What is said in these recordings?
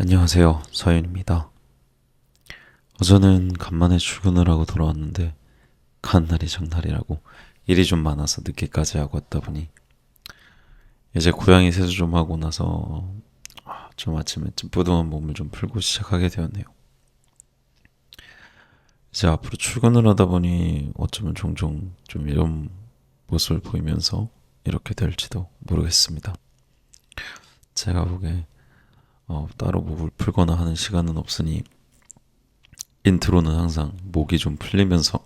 안녕하세요. 서윤입니다. 어제는 간만에 출근을 하고 돌아왔는데 간 날이 장날이라고 일이 좀 많아서 늦게까지 하고 왔다 보니 이제 고양이 세수 좀 하고 나서 좀 아침에 찌뿌둥한 몸을 좀 풀고 시작하게 되었네요. 이제 앞으로 출근을 하다 보니 어쩌면 종종 좀 이런 모습을 보이면서 이렇게 될지도 모르겠습니다. 제가 보기에 따로 목을 풀거나 하는 시간은 없으니 인트로는 항상 목이 좀 풀리면서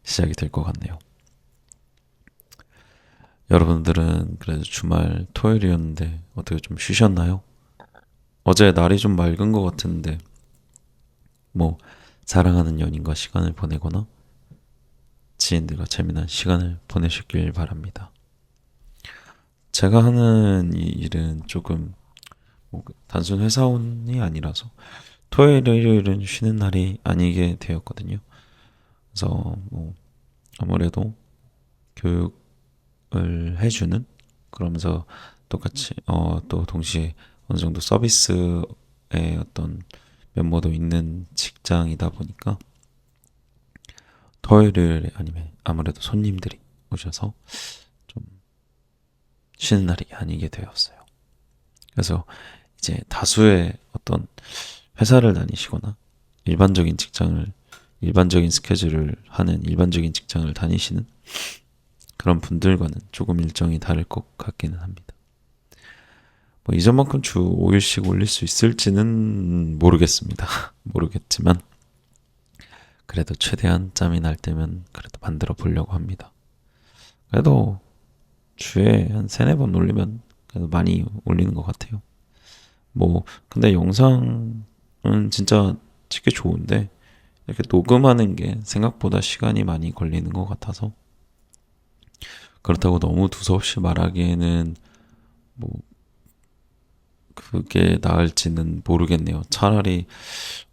시작이 될 것 같네요. 여러분들은 그래도 주말 토요일이었는데 어떻게 좀 쉬셨나요? 어제 날이 좀 맑은 것 같은데 뭐 사랑하는 연인과 시간을 보내거나 지인들과 재미난 시간을 보내셨길 바랍니다. 제가 하는 이 일은 조금 뭐 단순 회사원이 아니라서 토요일, 일요일은 쉬는 날이 아니게 되었거든요. 그래서 뭐 아무래도 교육을 해주는 그러면서 똑같이 또 동시에 어느 정도 서비스의 어떤 면모도 있는 직장이다 보니까 토요일 아니면 아무래도 손님들이 오셔서 좀 쉬는 날이 아니게 되었어요. 그래서 이제 다수의 어떤 회사를 다니시거나 일반적인 직장을 일반적인 스케줄을 하는 일반적인 직장을 다니시는 그런 분들과는 조금 일정이 다를 것 같기는 합니다. 뭐 이전만큼 주 5일씩 올릴 수 있을지는 모르겠습니다. 모르겠지만 그래도 최대한 짬이 날 때면 그래도 만들어 보려고 합니다. 그래도 주에 한 세네 번 올리면 그래도 많이 올리는 것 같아요. 뭐 근데 영상은 진짜 찍기 좋은데 이렇게 녹음하는 게 생각보다 시간이 많이 걸리는 것 같아서 그렇다고 너무 두서없이 말하기에는 뭐 그게 나을지는 모르겠네요. 차라리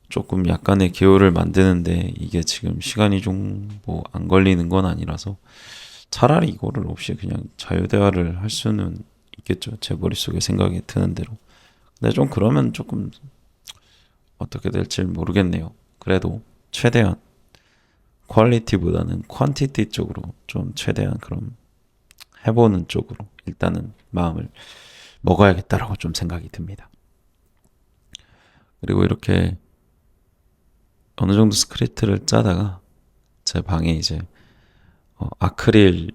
조금 약간의 기호를 만드는데 이게 지금 시간이 좀 뭐 안 걸리는 건 아니라서 차라리 이거를 없이 그냥 자유대화를 할 수는 있겠죠. 제 머릿속에 생각이 드는 대로. 근데 좀 그러면 조금 어떻게 될지 모르겠네요. 그래도 최대한 퀄리티보다는 퀀티티 쪽으로 좀 최대한 그럼 해보는 쪽으로 일단은 마음을 먹어야겠다라고 좀 생각이 듭니다. 그리고 이렇게 어느 정도 스크립트를 짜다가 제 방에 이제 아크릴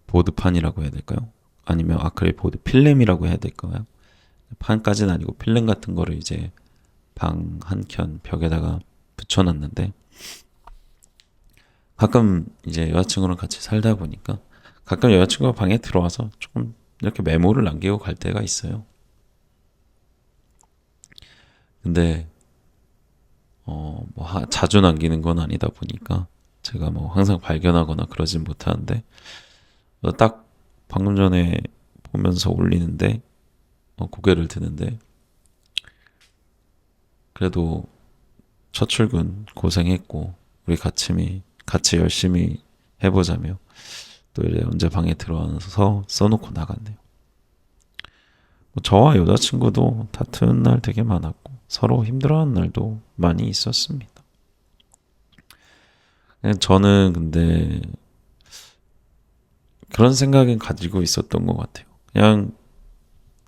보드판이라고 해야 될까요? 아니면 아크릴 보드 필름이라고 해야 될까요? 판까지는 아니고 필름 같은 거를 이제 방 한켠 벽에다가 붙여놨는데 가끔 이제 여자친구랑 같이 살다 보니까 가끔 여자친구가 방에 들어와서 조금 이렇게 메모를 남기고 갈 때가 있어요. 근데 자주 남기는 건 아니다 보니까 제가 뭐 항상 발견하거나 그러진 못하는데 딱 방금 전에 보면서 올리는데 고개를 드는데 그래도 첫 출근 고생했고 우리 같이 열심히 해보자며 또 이제 언제 방에 들어와서 써놓고 나갔네요. 뭐 저와 여자친구도 다투는 날 되게 많았고 서로 힘들어하는 날도 많이 있었습니다. 저는 근데 그런 생각은 가지고 있었던 것 같아요. 그냥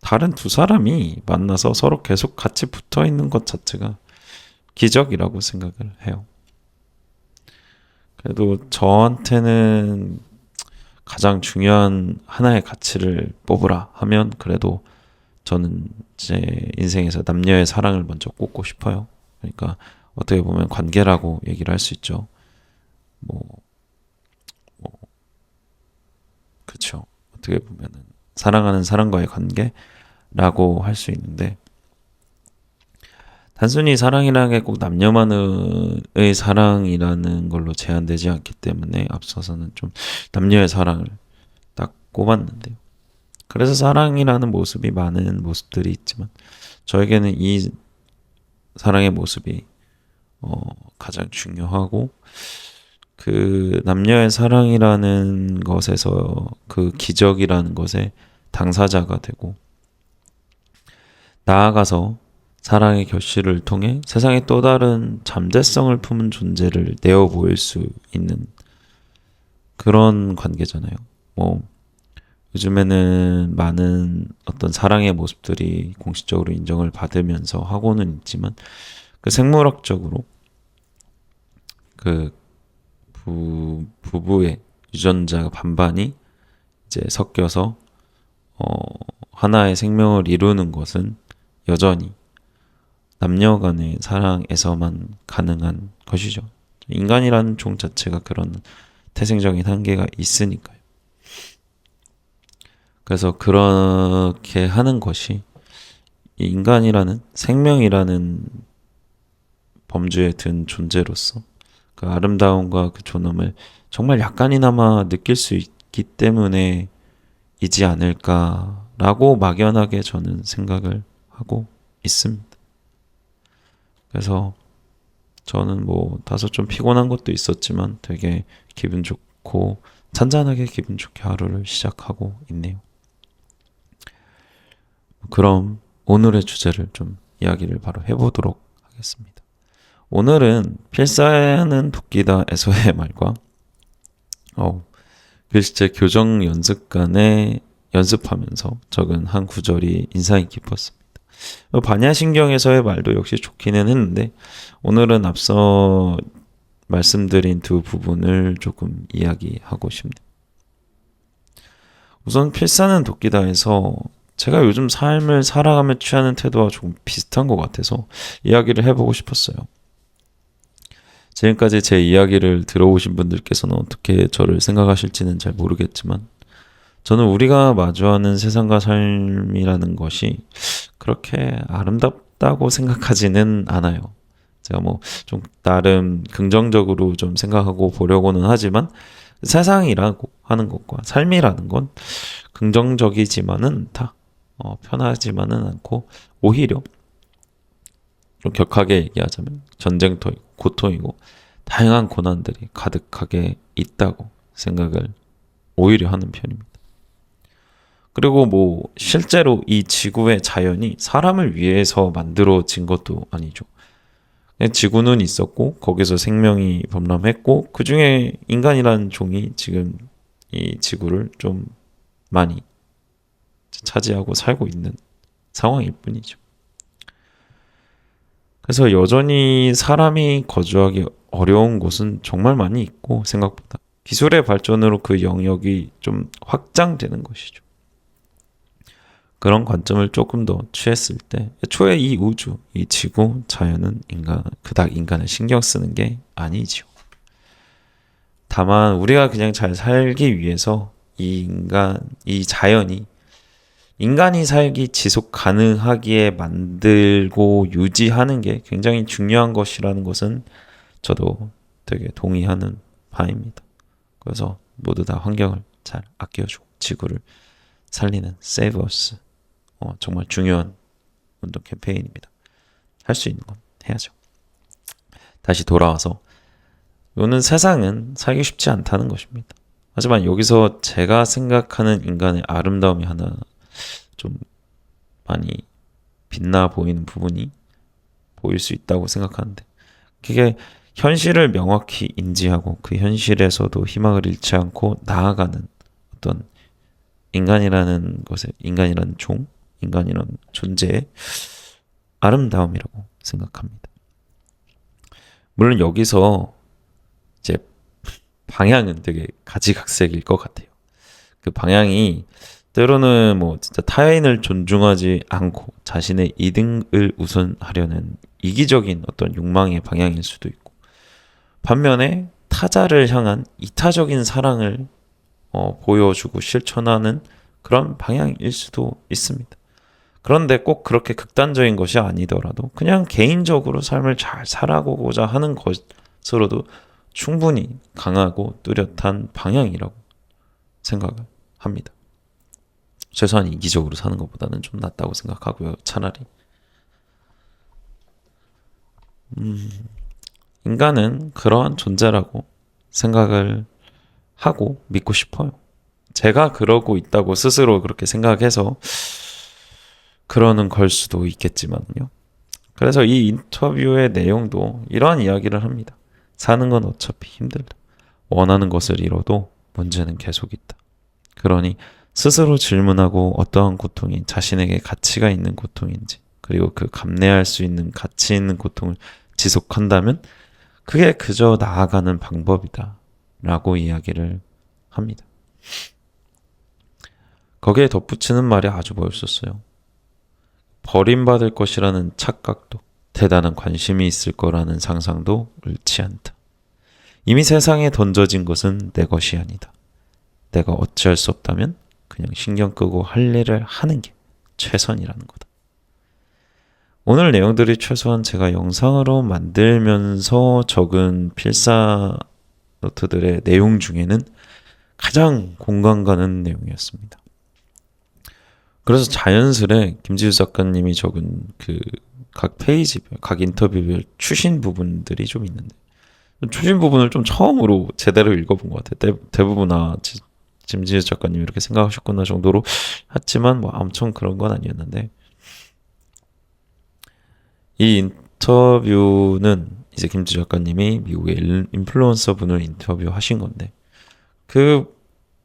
다른 두 사람이 만나서 서로 계속 같이 붙어 있는 것 자체가 기적이라고 생각을 해요. 그래도 저한테는 가장 중요한 하나의 가치를 뽑으라 하면 그래도 저는 제 인생에서 남녀의 사랑을 먼저 꼽고 싶어요. 그러니까 어떻게 보면 관계라고 얘기를 할 수 있죠. 뭐, 뭐, 그쵸. 어떻게 보면은 사랑하는 사람과의 관계라고 할 수 있는데 단순히 사랑이라는 게 꼭 남녀만의 사랑이라는 걸로 제한되지 않기 때문에 앞서서는 좀 남녀의 사랑을 딱 꼽았는데요. 그래서 사랑이라는 모습이 많은 모습들이 있지만 저에게는 이 사랑의 모습이 가장 중요하고 그 남녀의 사랑이라는 것에서 그 기적이라는 것의 당사자가 되고 나아가서 사랑의 결실을 통해 세상에 또 다른 잠재성을 품은 존재를 내어 보일 수 있는 그런 관계잖아요. 뭐 요즘에는 많은 어떤 사랑의 모습들이 공식적으로 인정을 받으면서 하고는 있지만 그 생물학적으로 그 부부의 유전자 반반이 이제 섞여서 어, 하나의 생명을 이루는 것은 여전히 남녀 간의 사랑에서만 가능한 것이죠. 인간이라는 종 자체가 그런 태생적인 한계가 있으니까요. 그래서 그렇게 하는 것이 이 인간이라는 생명이라는 범주에 든 존재로서 그 아름다움과 그 존엄을 정말 약간이나마 느낄 수 있기 때문에 이지 않을까라고 막연하게 저는 생각을 하고 있습니다. 그래서 저는 뭐 다소 좀 피곤한 것도 있었지만 되게 기분 좋고 잔잔하게 기분 좋게 하루를 시작하고 있네요. 그럼 오늘의 주제를 좀 이야기를 바로 해보도록 하겠습니다. 오늘은 필사는 도끼다에서의 말과 글씨체 교정 연습관에 연습하면서 적은 한 구절이 인상이 깊었습니다. 반야신경에서의 말도 역시 좋기는 했는데 오늘은 앞서 말씀드린 두 부분을 조금 이야기하고 싶네요. 우선 필사는 도끼다에서 제가 요즘 삶을 살아가며 취하는 태도와 조금 비슷한 것 같아서 이야기를 해보고 싶었어요. 지금까지 제 이야기를 들어오신 분들께서는 어떻게 저를 생각하실지는 잘 모르겠지만 저는 우리가 마주하는 세상과 삶이라는 것이 그렇게 아름답다고 생각하지는 않아요. 제가 뭐 좀 나름 긍정적으로 좀 생각하고 보려고는 하지만 세상이라고 하는 것과 삶이라는 건 긍정적이지만은 않다. 편하지만은 않고 오히려 좀 격하게 얘기하자면 전쟁터이고 고통이고 다양한 고난들이 가득하게 있다고 생각을 오히려 하는 편입니다. 그리고 뭐 실제로 이 지구의 자연이 사람을 위해서 만들어진 것도 아니죠. 그냥 지구는 있었고 거기서 생명이 범람했고 그 중에 인간이라는 종이 지금 이 지구를 좀 많이 차지하고 살고 있는 상황일 뿐이죠. 그래서 여전히 사람이 거주하기 어려운 곳은 정말 많이 있고 생각보다 기술의 발전으로 그 영역이 좀 확장되는 것이죠. 그런 관점을 조금 더 취했을 때 애초에 이 우주, 이 지구, 자연은 그닥 인간을 신경 쓰는 게 아니죠. 다만 우리가 그냥 잘 살기 위해서 이 자연이 인간이 살기 지속 가능하기에 만들고 유지하는 게 굉장히 중요한 것이라는 것은 저도 되게 동의하는 바입니다. 그래서 모두 다 환경을 잘 아껴주고 지구를 살리는 Save Us 정말 중요한 운동 캠페인입니다. 할 수 있는 건 해야죠. 다시 돌아와서 요는 세상은 살기 쉽지 않다는 것입니다. 하지만 여기서 제가 생각하는 인간의 아름다움이 하나 좀 많이 빛나 보이는 부분이 보일 수 있다고 생각하는데 그게 현실을 명확히 인지하고 그 현실에서도 희망을 잃지 않고 나아가는 어떤 인간이라는 종, 인간이라는 존재의 아름다움이라고 생각합니다. 물론 여기서 이제 방향은 되게 가지각색일 것 같아요. 그 방향이 때로는 뭐 진짜 타인을 존중하지 않고 자신의 이득을 우선하려는 이기적인 어떤 욕망의 방향일 수도 있고 반면에 타자를 향한 이타적인 사랑을 보여주고 실천하는 그런 방향일 수도 있습니다. 그런데 꼭 그렇게 극단적인 것이 아니더라도 그냥 개인적으로 삶을 잘 살아가고자 하는 것으로도 충분히 강하고 뚜렷한 방향이라고 생각을 합니다. 최소한 이기적으로 사는 것보다는 좀 낫다고 생각하고요. 차라리 인간은 그러한 존재라고 생각을 하고 믿고 싶어요. 제가 그러고 있다고 스스로 그렇게 생각해서 그러는 걸 수도 있겠지만요. 그래서 이 인터뷰의 내용도 이러한 이야기를 합니다. 사는 건 어차피 힘들다. 원하는 것을 이뤄도 문제는 계속 있다. 그러니 스스로 질문하고 어떠한 고통이 자신에게 가치가 있는 고통인지, 그리고 그 감내할 수 있는 가치 있는 고통을 지속한다면 그게 그저 나아가는 방법이다 라고 이야기를 합니다. 거기에 덧붙이는 말이 아주 멋있었어요. 버림받을 것이라는 착각도, 대단한 관심이 있을 거라는 상상도 옳지 않다. 이미 세상에 던져진 것은 내 것이 아니다. 내가 어찌할 수 없다면 그냥 신경 끄고 할 일을 하는 게 최선이라는 거다. 오늘 내용들이 최소한 제가 영상으로 만들면서 적은 필사 노트들의 내용 중에는 가장 공감 가는 내용이었습니다. 그래서 자연스레 김지우 작가님이 적은 그 각 페이지별, 각 인터뷰별 추신 부분들이 좀 있는데, 추신 부분을 좀 처음으로 제대로 읽어본 것 같아요. 대부분 김지우 작가님이 이렇게 생각하셨구나 정도로 했지만 뭐 엄청 그런 건 아니었는데, 이 인터뷰는 이제 김지우 작가님이 미국의 인플루언서 분을 인터뷰하신 건데, 그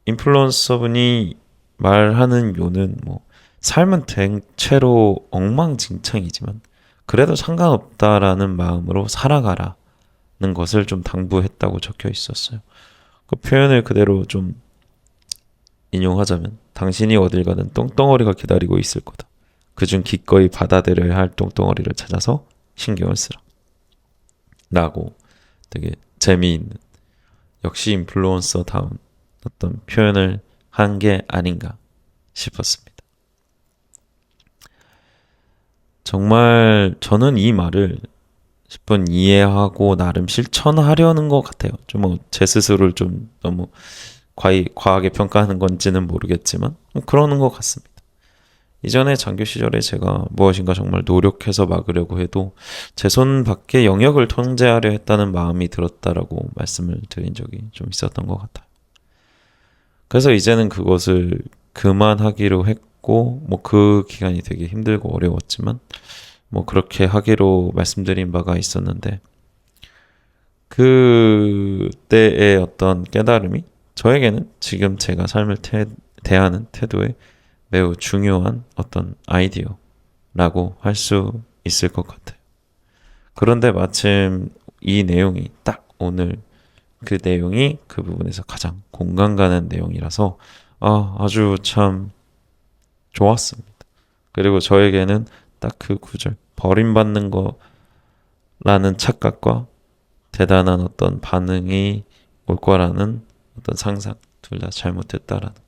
인플루언서 분이 말하는 요는 뭐 삶은 대체로 엉망진창이지만 그래도 상관없다라는 마음으로 살아가라는 것을 좀 당부했다고 적혀 있었어요. 그 표현을 그대로 좀 인용하자면, 당신이 어딜 가든 똥덩어리가 기다리고 있을 거다. 그중 기꺼이 받아들여야 할 똥덩어리를 찾아서 신경을 쓰라. 라고 되게 재미있는, 역시 인플루언서다운 어떤 표현을 한 게 아닌가 싶었습니다. 정말 저는 이 말을 10분 이해하고 나름 실천하려는 것 같아요. 좀 제 스스로를 좀 너무 과하게 평가하는 건지는 모르겠지만 그러는 것 같습니다. 이전에 장교 시절에 제가 무엇인가 정말 노력해서 막으려고 해도 제 손 밖의 영역을 통제하려 했다는 마음이 들었다라고 말씀을 드린 적이 좀 있었던 것 같아요. 그래서 이제는 그것을 그만하기로 했고, 뭐 그 기간이 되게 힘들고 어려웠지만 뭐 그렇게 하기로 말씀드린 바가 있었는데, 그때의 어떤 깨달음이 저에게는 지금 제가 삶을 대하는 태도에 매우 중요한 어떤 아이디어라고 할 수 있을 것 같아요. 그런데 마침 이 내용이 딱 오늘 그 내용이 그 부분에서 가장 공감 가는 내용이라서 아주 참 좋았습니다. 그리고 저에게는 딱 그 구절, 버림받는 거라는 착각과 대단한 어떤 반응이 올 거라는 어떤 상상, 둘 다 잘못했다라는 거.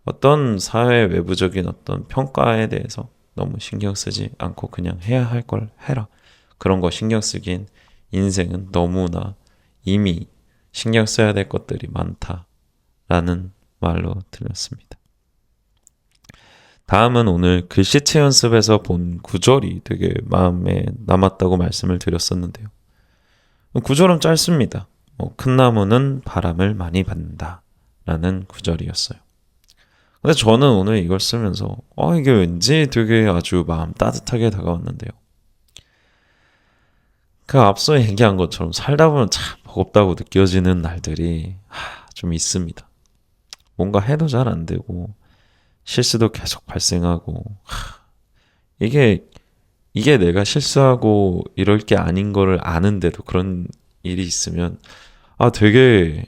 어떤 사회 외부적인 어떤 평가에 대해서 너무 신경 쓰지 않고 그냥 해야 할 걸 해라. 그런 거 신경 쓰기엔 인생은 너무나 이미 신경 써야 될 것들이 많다라는 말로 들렸습니다. 다음은 오늘 글씨체 연습에서 본 구절이 되게 마음에 남았다고 말씀을 드렸었는데요. 구절은 짧습니다. 큰 나무는 바람을 많이 받는다 라는 구절이었어요. 근데 저는 오늘 이걸 쓰면서 이게 왠지 되게 아주 마음 따뜻하게 다가왔는데요. 그 앞서 얘기한 것처럼 살다 보면 참 버겁다고 느껴지는 날들이 좀 있습니다. 뭔가 해도 잘 안 되고 실수도 계속 발생하고 이게 내가 실수하고 이럴 게 아닌 거를 아는데도 그런 일이 있으면 되게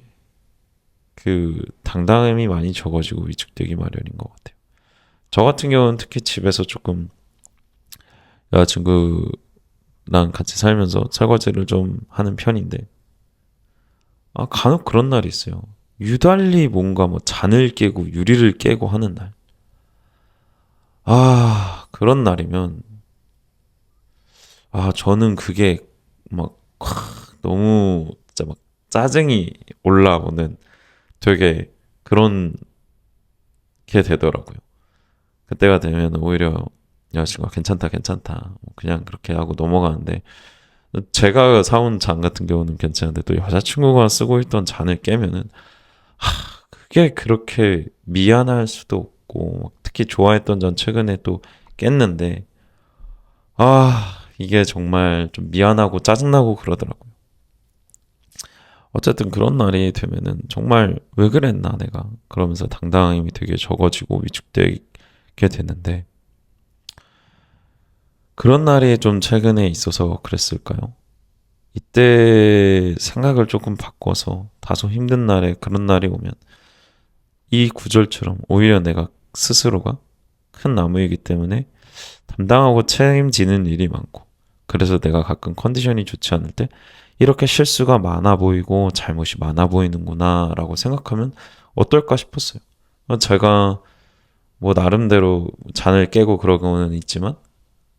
그 당당함이 많이 적어지고 위축되기 마련인 것 같아요. 저 같은 경우는 특히 집에서 조금 여자친구랑 같이 살면서 설거지를 좀 하는 편인데 간혹 그런 날이 있어요. 유달리 뭔가 뭐 잔을 깨고 유리를 깨고 하는 날. 그런 날이면 저는 그게 막 너무 진짜 막 짜증이 올라오는 되게 그런 게 되더라고요. 그때가 되면 오히려 여자친구가 괜찮다 그냥 그렇게 하고 넘어가는데, 제가 사온 잔 같은 경우는 괜찮은데 또 여자친구가 쓰고 있던 잔을 깨면은 그게 그렇게 미안할 수도 없고, 특히 좋아했던 잔 최근에 또 깼는데 이게 정말 좀 미안하고 짜증나고 그러더라고요. 어쨌든 그런 날이 되면은 정말 왜 그랬나 내가 그러면서 당당함이 되게 적어지고 위축되게 되는데 그런 날이 좀 최근에 있어서 그랬을까요? 이때 생각을 조금 바꿔서 다소 힘든 날에 그런 날이 오면 이 구절처럼 오히려 내가 스스로가 큰 나무이기 때문에 담당하고 책임지는 일이 많고 그래서 내가 가끔 컨디션이 좋지 않을 때 이렇게 실수가 많아 보이고 잘못이 많아 보이는구나 라고 생각하면 어떨까 싶었어요. 제가 뭐 나름대로 잔을 깨고 그러고는 있지만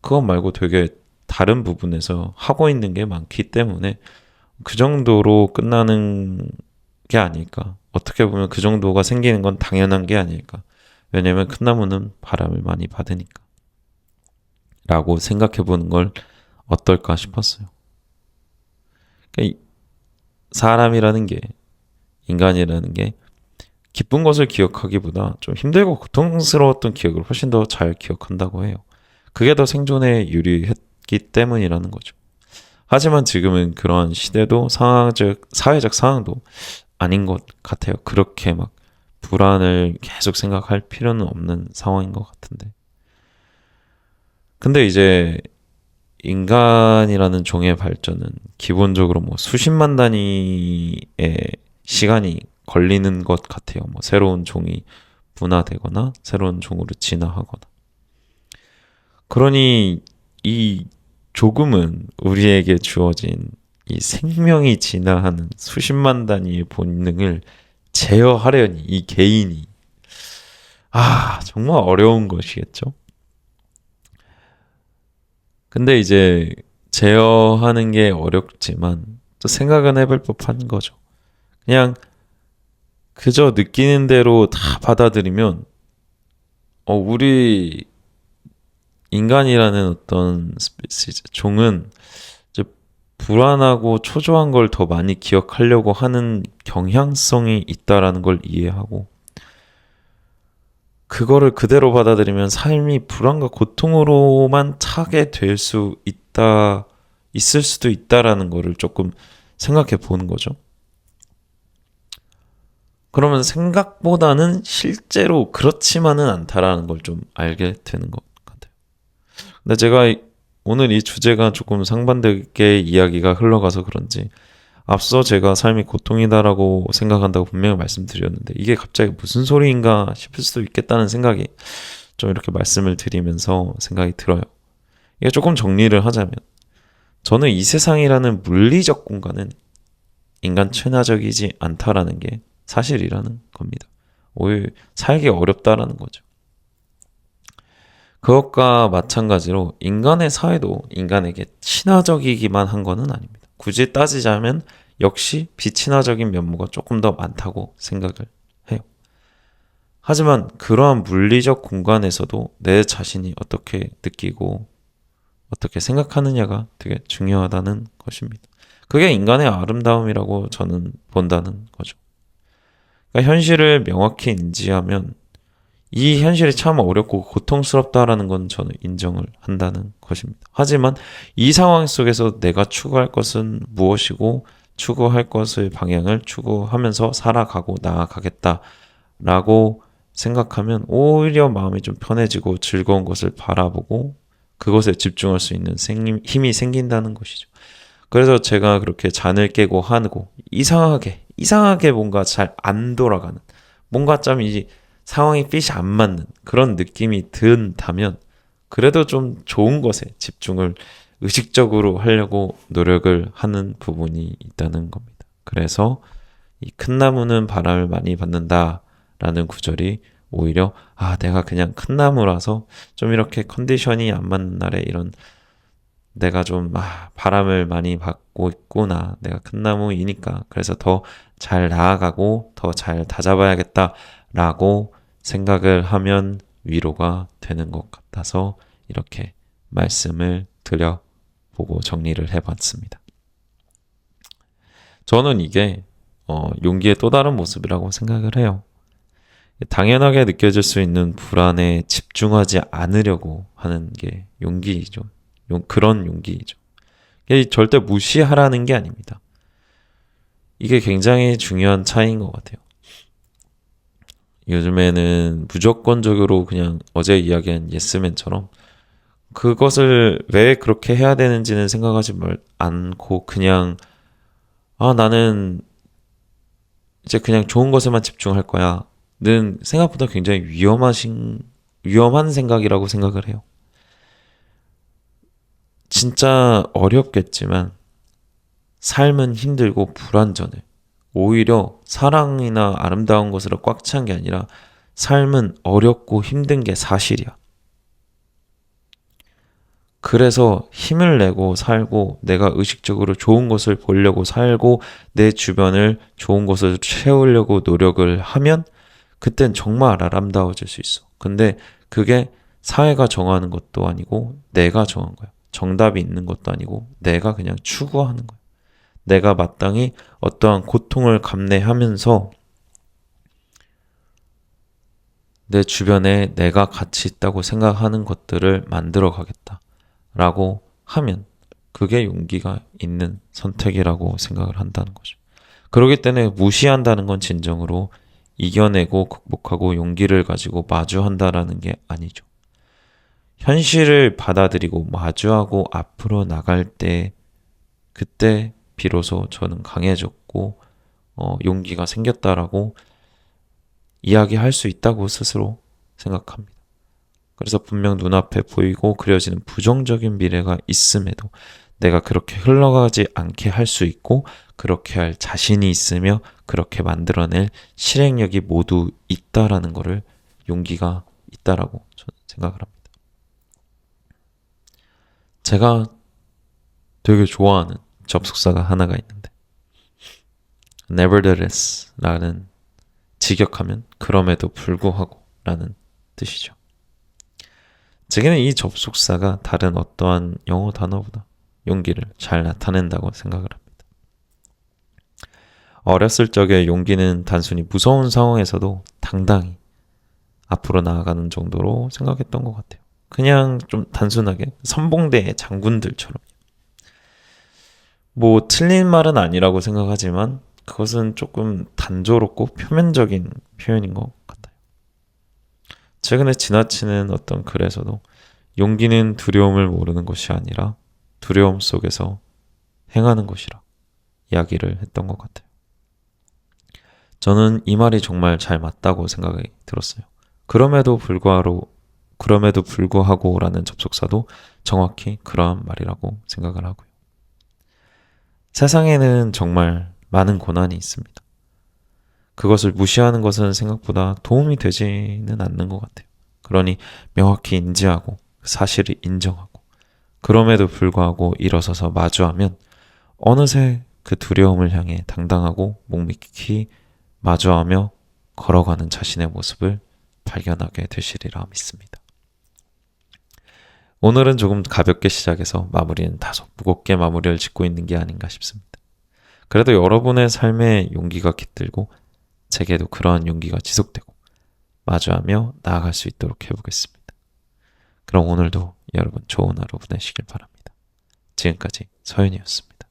그것 말고 되게 다른 부분에서 하고 있는 게 많기 때문에 그 정도로 끝나는 게 아닐까. 어떻게 보면 그 정도가 생기는 건 당연한 게 아닐까. 왜냐면 큰 나무는 바람을 많이 받으니까. 라고 생각해 보는 걸 어떨까 싶었어요. 그러니까 사람이라는 게, 인간이라는 게 기쁜 것을 기억하기보다 좀 힘들고 고통스러웠던 기억을 훨씬 더 잘 기억한다고 해요. 그게 더 생존에 유리했기 때문이라는 거죠. 하지만 지금은 그러한 시대도 사회적 상황도 아닌 것 같아요. 그렇게 막 불안을 계속 생각할 필요는 없는 상황인 것 같은데. 근데 이제 인간이라는 종의 발전은 기본적으로 뭐 수십만 단위의 시간이 걸리는 것 같아요. 뭐 새로운 종이 분화되거나 새로운 종으로 진화하거나. 그러니 이 조금은 우리에게 주어진 이 생명이 진화하는 수십만 단위의 본능을 제어하려니 이 개인이 정말 어려운 것이겠죠. 근데 이제 제어하는 게 어렵지만 또 생각은 해볼 법한 거죠. 그냥 그저 느끼는 대로 다 받아들이면 우리 인간이라는 어떤 스피시즈 종은 이제 불안하고 초조한 걸 더 많이 기억하려고 하는 경향성이 있다라는 걸 이해하고 그거를 그대로 받아들이면 삶이 불안과 고통으로만 차게 될 수 있을 수도 있다라는 거를 조금 생각해 보는 거죠. 그러면 생각보다는 실제로 그렇지만은 않다라는 걸 좀 알게 되는 것 같아요. 근데 제가 오늘 이 주제가 조금 상반되게 이야기가 흘러가서 그런지 앞서 제가 삶이 고통이다라고 생각한다고 분명히 말씀드렸는데 이게 갑자기 무슨 소리인가 싶을 수도 있겠다는 생각이 좀 이렇게 말씀을 드리면서 생각이 들어요. 이게 조금 정리를 하자면 저는 이 세상이라는 물리적 공간은 인간 친화적이지 않다라는 게 사실이라는 겁니다. 오히려 살기 어렵다라는 거죠. 그것과 마찬가지로 인간의 사회도 인간에게 친화적이기만 한 거는 아닙니다. 굳이 따지자면 역시 비친화적인 면모가 조금 더 많다고 생각을 해요. 하지만 그러한 물리적 공간에서도 내 자신이 어떻게 느끼고 어떻게 생각하느냐가 되게 중요하다는 것입니다. 그게 인간의 아름다움이라고 저는 본다는 거죠. 그러니까 현실을 명확히 인지하면 이 현실이 참 어렵고 고통스럽다라는 건 저는 인정을 한다는 것입니다. 하지만 이 상황 속에서 내가 추구할 것은 무엇이고 추구할 것의 방향을 추구하면서 살아가고 나아가겠다라고 생각하면 오히려 마음이 좀 편해지고 즐거운 것을 바라보고 그것에 집중할 수 있는 힘이 생긴다는 것이죠. 그래서 제가 그렇게 잔을 깨고 하고 이상하게 뭔가 잘 안 돌아가는 뭔가 좀 이 상황이 핏이 안 맞는 그런 느낌이 든다면 그래도 좀 좋은 것에 집중을 의식적으로 하려고 노력을 하는 부분이 있다는 겁니다. 그래서 이 큰 나무는 바람을 많이 받는다라는 구절이 오히려 내가 그냥 큰 나무라서 좀 이렇게 컨디션이 안 맞는 날에 이런 내가 좀 바람을 많이 받고 있구나. 내가 큰 나무이니까 그래서 더 잘 나아가고 더 잘 다잡아야겠다라고 생각을 하면 위로가 되는 것 같아서 이렇게 말씀을 드려보고 정리를 해봤습니다. 저는 이게 용기의 또 다른 모습이라고 생각을 해요. 당연하게 느껴질 수 있는 불안에 집중하지 않으려고 하는 게 용기이죠. 그런 용기이죠. 이게 절대 무시하라는 게 아닙니다. 이게 굉장히 중요한 차이인 것 같아요. 요즘에는 무조건적으로 그냥 어제 이야기한 예스맨처럼 그것을 왜 그렇게 해야 되는지는 생각하지 않고 그냥 나는 이제 그냥 좋은 것에만 집중할 거야. 는 생각보다 굉장히 위험한 생각이라고 생각을 해요. 진짜 어렵겠지만 삶은 힘들고 불완전해. 오히려 사랑이나 아름다운 것으로 꽉 찬 게 아니라 삶은 어렵고 힘든 게 사실이야. 그래서 힘을 내고 살고 내가 의식적으로 좋은 것을 보려고 살고 내 주변을 좋은 것을 채우려고 노력을 하면 그땐 정말 아름다워질 수 있어. 근데 그게 사회가 정하는 것도 아니고 내가 정한 거야. 정답이 있는 것도 아니고 내가 그냥 추구하는 거야. 내가 마땅히 어떠한 고통을 감내하면서 내 주변에 내가 가치 있다고 생각하는 것들을 만들어 가겠다. 라고 하면 그게 용기가 있는 선택이라고 생각을 한다는 거죠. 그렇기 때문에 무시한다는 건 진정으로 이겨내고 극복하고 용기를 가지고 마주한다라는 게 아니죠. 현실을 받아들이고 마주하고 앞으로 나갈 때 그때 비로소 저는 강해졌고 용기가 생겼다라고 이야기할 수 있다고 스스로 생각합니다. 그래서 분명 눈앞에 보이고 그려지는 부정적인 미래가 있음에도 내가 그렇게 흘러가지 않게 할 수 있고 그렇게 할 자신이 있으며 그렇게 만들어낼 실행력이 모두 있다라는 것을 용기가 있다라고 저는 생각을 합니다. 제가 되게 좋아하는 접속사가 하나가 있는데 nevertheless라는 직역하면 그럼에도 불구하고 라는 뜻이죠. 제게는 이 접속사가 다른 어떠한 영어 단어보다 용기를 잘 나타낸다고 생각을 합니다. 어렸을 적에 용기는 단순히 무서운 상황에서도 당당히 앞으로 나아가는 정도로 생각했던 것 같아요. 그냥 좀 단순하게 선봉대의 장군들처럼. 뭐 틀린 말은 아니라고 생각하지만 그것은 조금 단조롭고 표면적인 표현인 것 같아요. 최근에 지나치는 어떤 글에서도 용기는 두려움을 모르는 것이 아니라 두려움 속에서 행하는 것이라 이야기를 했던 것 같아요. 저는 이 말이 정말 잘 맞다고 생각이 들었어요. 그럼에도 불구하고라는 접속사도 정확히 그러한 말이라고 생각을 하고요. 세상에는 정말 많은 고난이 있습니다. 그것을 무시하는 것은 생각보다 도움이 되지는 않는 것 같아요. 그러니 명확히 인지하고 사실을 인정하고 그럼에도 불구하고 일어서서 마주하면 어느새 그 두려움을 향해 당당하고 묵묵히 마주하며 걸어가는 자신의 모습을 발견하게 되시리라 믿습니다. 오늘은 조금 가볍게 시작해서 마무리는 다소 무겁게 마무리를 짓고 있는 게 아닌가 싶습니다. 그래도 여러분의 삶에 용기가 깃들고 제게도 그러한 용기가 지속되고 마주하며 나아갈 수 있도록 해보겠습니다. 그럼 오늘도 여러분 좋은 하루 보내시길 바랍니다. 지금까지 서윤이었습니다.